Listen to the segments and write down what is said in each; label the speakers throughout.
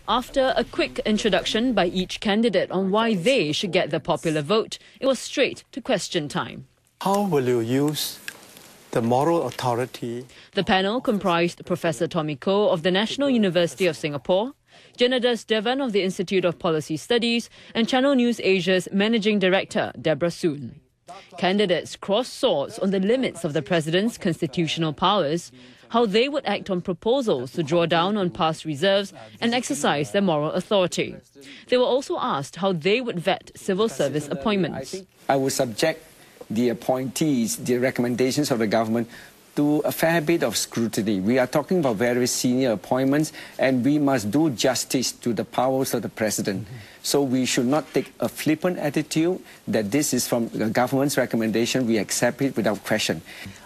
Speaker 1: After a quick introduction by each candidate on why they should get the popular vote, it was straight to question time.
Speaker 2: How will you use the moral authority?
Speaker 1: The panel comprised Professor Tommy Koh of the National University of Singapore, Janadas Devan of the Institute of Policy Studies, and Channel NewsAsia's Managing Director, Deborah Soon. Candidates crossed swords on the limits of the president's constitutional powers, how they would act on proposals to draw down on past reserves and exercise their moral authority. They were also asked how they would vet civil service appointments.
Speaker 3: I would subject the appointees, the recommendations of the government, to a fair bit of scrutiny. We are talking about very senior appointments, and we must do justice to the powers of the president. So we should not take a flippant attitude that this is from the government's recommendation, we accept it without question.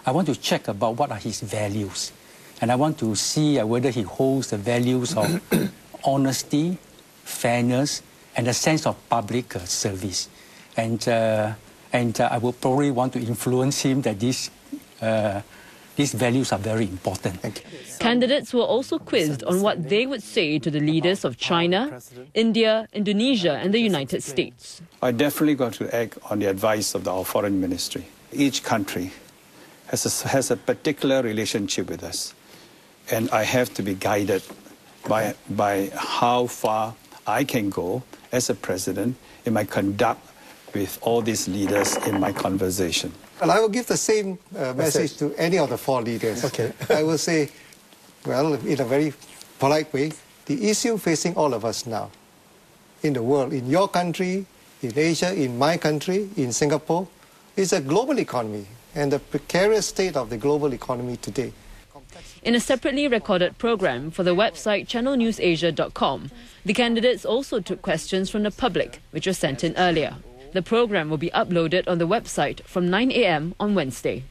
Speaker 4: I want to check about what are his values, and I want to see whether he holds the values of honesty, fairness, and a sense of public service. And I will probably want to influence him that these values are very important.
Speaker 1: Candidates were also quizzed on what they would say to the leaders of China, India, Indonesia and the United States.
Speaker 5: I definitely got to act on the advice of our foreign ministry. Each country has a particular relationship with us, and I have to be guided by how far I can go as a president in my conduct with all these leaders in my conversation.
Speaker 6: Well, I will give the same message to any of the four leaders.
Speaker 2: Okay.
Speaker 6: I will say, well, in a very polite way, the issue facing all of us now, in the world, in your country, in Asia, in my country, in Singapore, is a global economy and the precarious state of the global economy today.
Speaker 1: In a separately recorded program for the website channelnewsasia.com, the candidates also took questions from the public, which were sent in earlier. The program will be uploaded on the website from 9 a.m. on Wednesday.